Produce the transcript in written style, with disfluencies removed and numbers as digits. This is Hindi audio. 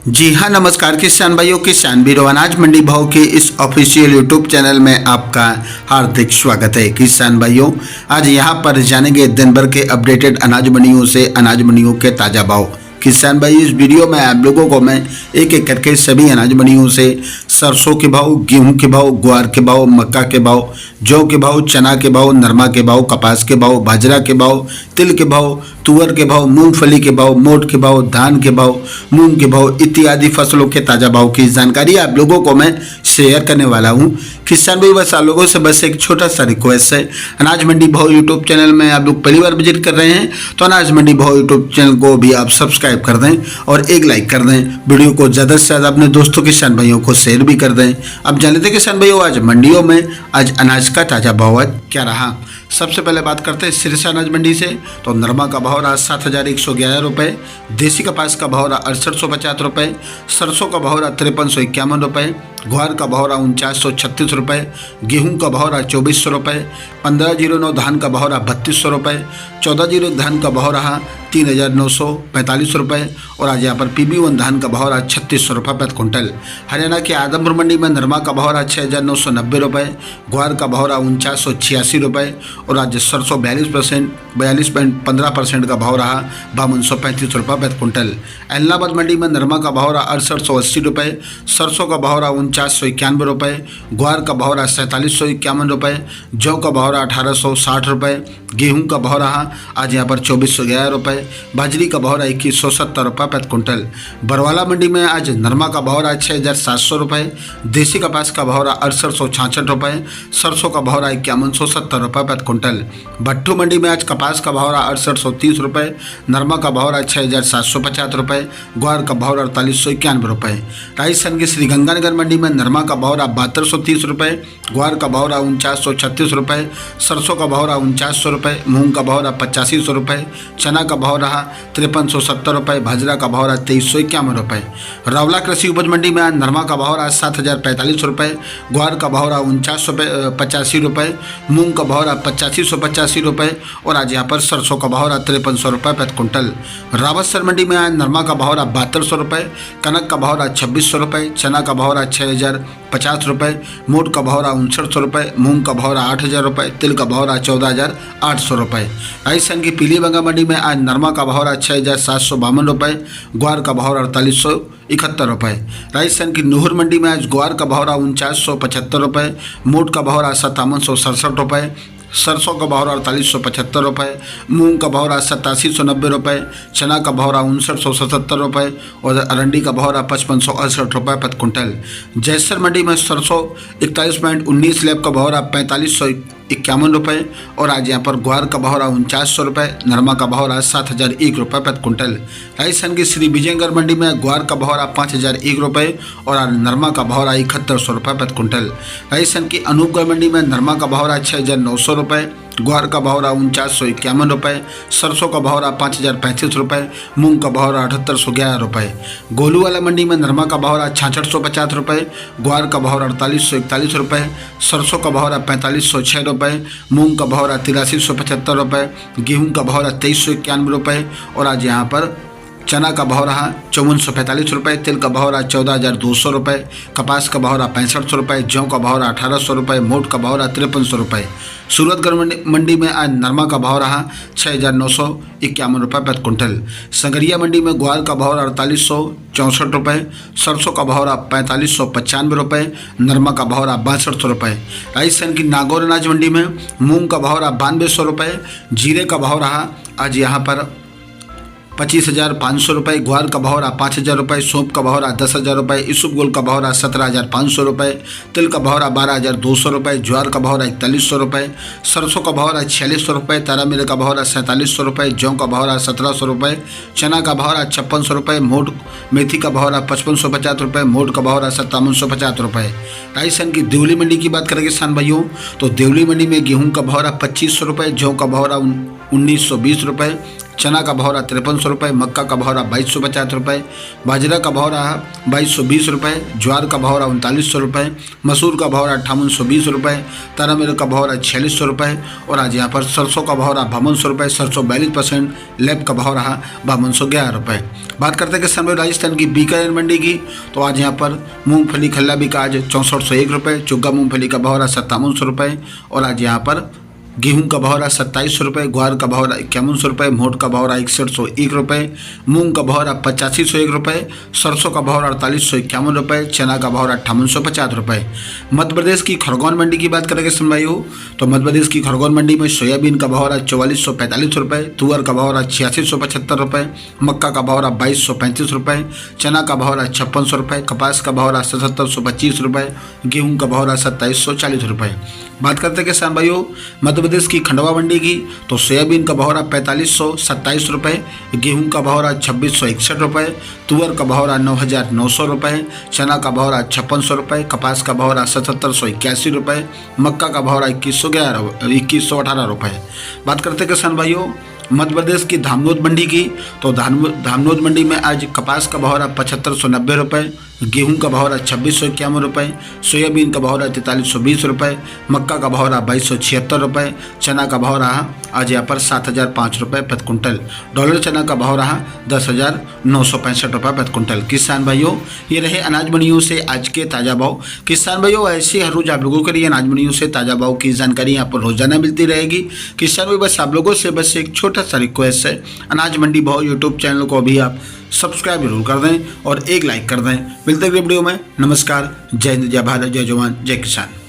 जी हाँ, नमस्कार किसान भाइयों, किसान वीरों, अनाज मंडी भाव के इस ऑफिशियल यूट्यूब चैनल में आपका हार्दिक स्वागत है। किसान भाइयों, आज यहाँ पर जानेंगे दिन भर के अपडेटेड अनाज मंडियों से अनाज मंडियों के ताज़ा भाव। किसान भाई, इस वीडियो में आप लोगों को मैं एक एक करके सभी अनाज मंडियों से सरसों के भाव, गेहूं के भाव, ग्वार के भाव, मक्का के भाव, जौ के भाव, चना के भाव, नरमा के भाव, कपास के भाव, बाजरा के भाव, तिल के भाव, तुअर के भाव, मूंगफली के भाव, मोठ के भाव, धान के भाव, मूंग के भाव इत्यादि फसलों के ताज़ा भाव की जानकारी आप लोगों को मैं शेयर करने वाला हूं। किसान भाई, बस आप लोगों से बस एक छोटा सा रिक्वेस्ट है, अनाज मंडी भाव यूट्यूब चैनल में आप लोग पहली बार विजिट कर रहे हैं तो अनाज मंडी भाव यूट्यूब चैनल को भी आप सब्सक्राइब कर दें और एक लाइक कर दें। वीडियो को ज़्यादा से ज़्यादा अपने दोस्तों किसान भाइयों को शेयर भी कर दें। अब जान लेते किसान भाइयों, आज मंडियों में आज अनाज का ताज़ा भाव आज क्या रहा। सबसे पहले बात करते हैं सिरसा अनाज मंडी से। तो नरमा का भाव रहा 7,111 रुपये, देसी कपास का भाव रहा 6850 रुपये, सरसों का भाव रहा 5351 रुपये, ग्वार का भाव रहा 4936 रुपये, गेहूं का भाव रहा 2400 रुपये, 1509 धान का भाव रहा 3200 रुपये, 14 धान का भाव रहा 3945 रुपये और आज यहाँ पर PB1 धान का भाव रहा 3600 रुपये प्रति क्विंटल। हरियाणा के आदमपुर मंडी में नरमा का भाव रहा 6990 रुपये, ग्वार का भाव रहा 4986 रुपये और आज सरसों 42.15% का भाव रहा 5235 रुपये प्रति क्विंटल। एलनाबाद मंडी में नरमा का भाव रहा 6880 रुपये, सरसों का भाव रहा 4991 रुपये, ग्वार का भाव रहा 4751 रुपये, जौ का भाव रहा 1860 रुपये, गेहूं का भाव रहा आज यहाँ पर 2411 रुपये, बाजरी का भाव रहा 2170 रुपये प्रति क्विंटल। बरवाला मंडी में आज नरमा का भाव रहा 6700 रुपये, देसी कपास का भाव रहा 6866 रुपये, सरसों का भाव रहा 5170 रुपये प्रति क्विंटल। भट्टू मंडी में आज कपास का भाव रहा 6830 रुपये, नरमा का भाव रहा 6750 रुपये, ग्वार का भाव रहा 4891 रुपये। राजस्थान की श्रीगंगानगर मंडी में नरमा का भाव रहा 7230 रुपये, ग्वार का भाव रहा 4936 रुपये, सरसों का भाव रहा 4900 रुपये, मूंग का भाव रहा 8500 रुपये, चना का भाव रहा 5370 रुपये, बाजरा का भाव रहा 2351 रुपये। रावला कृषि उपज मंडी में आज नरमा का भाव रहा 7045 रुपये, ग्वार का भाव रहा 4985 रुपये, मूंग का भाव रहा 8585 रुपये और आज यहाँ पर सरसों का भाव रहा 5300 रुपये प्रति क्विंटल। रावतसर मंडी में आज नरमा का भाव रहा 7200 रुपये, कनक का भाव रहा 2600 रुपये, चना का भाव रहा 6050 रुपये, मोठ का भाव रहा 5900 रुपये, मूंग का भाव रहा 8000 रुपये, तिल का भाव रहा 14800 रुपये। राजस्थान की पीलीबंगा मंडी में आज नरमा का भाव रहा 6752 रुपये, ग्वार का भाव रहा 4871 रुपये। राजस्थान की नूहर मंडी में आज ग्वार का भाव रहा 4975 रुपये, मोठ का भाव रहा 5767 रुपये, सरसों का भाव रहा 4875 रुपये, मूंग का भाव रहा 8790 रुपये, चना का भाव रहा 5977 रुपये और अरंडी का भाव रहा 5568 रुपये प्रति क्विंटल। जैसर मंडी में सरसों 41.19 स्लैब का भाव रहा 4551 रुपये और आज यहाँ पर ग्वार का भाव रहा 4900 रुपये, नरमा का भाव रहा 7001 रुपये प्रति क्विंटल। राजस्थान की श्री विजयनगर मंडी में ग्वार का भाव रहा 5001 रुपये और आज नरमा का भाव रहा 7100 रुपये प्रति क्विंटल। राजस्थान की अनूपगढ़ मंडी में नरमा का भाव रहा 6900 रुपये, ग्वार का भाव रहा 4951 रुपये, सरसों का भाव रहा 5035 रुपये, मूंग का भाव रहा 7811 रुपये। गोलूवाला मंडी में नरमा का भाव रहा 6650 रुपये, ग्वार का भाव रहा 4841 रुपये, सरसों का भाव रहा 4506 रुपये, मूंग का भाव रहा 8375 रुपये, गेहूं का भाव रहा 2391 रुपये और आज यहाँ पर चना का भाव रहा 5445 रुपये, तिल का भाव रहा 14200 रुपये, कपास का भाव रहा 6500 रुपये, जौ का भाव रहा 1800 रुपये, मोठ का भाव रहा 5300 रुपये। सूरतगढ़ मंडी में आज नरमा का भाव रहा 6951 रुपये प्रति क्विंटल। संगरिया मंडी में ग्वार का भाव रहा 4864 रुपये, सरसों का भाव रहा 4595 रुपये, नरमा का भाव रहा 6200 रुपये। राजस्थान की नागौर अनाज मंडी में मूंग का भाव रहा 9200 रुपये, जीरे का भाव रहा आज यहाँ पर 25,500 रुपये, ग्वार का भाव रहा 5000 रुपये, सौंफ का भाव रहा 10,000 रुपये, इसबगोल का भाव रहा 17,500 रुपये, तिल का भाव रहा 12,200 रुपये, ज्वार का भाव रहा 4100 रुपये, सरसों का भाव रहा 4600 रुपये, तारामीरा का भाव रहा 4700 रुपये, जौ का भाव रहा 1700 रुपये, चना का भाव रहा 5600 रुपये, मोठ मेथी का भाव रहा 5550 रुपये, मोठ का भाव रहा 5750 रुपये। राजस्थान की देवली मंडी की बात करें किसान भाइयों, तो देवली मंडी में गेहूं का भाव रहा 2500 रुपये, जौ का भाव रहा 1920 रुपये, चना का भाव रहा 5300 रुपये, मक्का का भाव रहा 2250 रुपये, बाजरा का भाव रहा 2220 रुपये, ज्वार का भाव रहा 3900 रुपये, मसूर का भाव रहा 5820 रुपये, तारामीर का भाव रहा 4600 रुपये और आज यहाँ पर सरसों का भाव रहा 5200 रुपये, सरसों 42%, लैब का भाव रहा 5211 रुपये। बात करते हैं किसान भाई राजस्थान की बीकानेर मंडी की, तो आज यहाँ पर मूंगफली खल्ला बिका आज 6401 रुपये, चुग्गा मूंगफली का भाव रहा 5700 रुपये और आज यहाँ पर गेहूं का भाव रहा 2700 रुपये, ग्वार का भाव रहा 5100 रुपये, मोट का भाव रहा 6101 रुपये, मूंग का भाव रहा 8501 रुपये, सरसों का भाव रहा 4851 रुपये, चना का भाव रहा 5850 रुपये। मध्य प्रदेश की खरगोन मंडी की बात करेंगे सुनवाई हो तो मध्य प्रदेश की खरगोन मंडी में सोयाबीन का भाव रहा 4445 रुपये, तुअर का भाव रहा 8675 रुपये, मक्का का भाव रहा 2235 रुपये, चना का भाव रहा 5600 रुपये, कपास का भाव रहा 7725 रुपये, गेहूँ का भाव रहा 2740 रुपये। बात करते हैं किसान भाइयों मध्य प्रदेश की खंडवा मंडी की, तो सोयाबीन का भाव रहा 4527 रुपये, गेहूं का भाव रहा 2661 रुपये, तुअर का भाव रहा 9900 रुपये, चना का भाव रहा 5600 रुपये, कपास का भाव रहा 7781 रुपये, मक्का का भाव रहा 2118 रुपये। बात करते किसान भाइयों मध्य प्रदेश की धामनोद मंडी की, तो धामनोद मंडी में आज कपास का भाव रहा 7590 रुपये, गेहूं का भाव रहा 2651 रुपये, सोयाबीन का भाव रहा 4320 रुपये, मक्का का भाव रहा 2276 रुपये, चना का भाव रहा आज यहाँ पर 7005 रुपये प्रति कुंटल, डॉलर चना का भाव रहा 10,965 रुपये प्रति कुंटल। किसान भाइयों ये रहे अनाज मंडियों से आज के ताज़ा भाव। किसान भाइयों ऐसे हर रोज आप लोगों के लिए अनाज मंडियों से ताज़ा भाव की जानकारी यहाँ पर रोजाना मिलती रहेगी। किसान भाई बस आप लोगों से बस एक छोटा सा रिक्वेस्ट है, अनाज मंडी भाव यूट्यूब चैनल को अभी आप सब्सक्राइब जरूर कर दें और एक लाइक कर दें। मिलते हैं वीडियो में। नमस्कार, जय हिंद, जय भारत, जय जवान, जय किसान।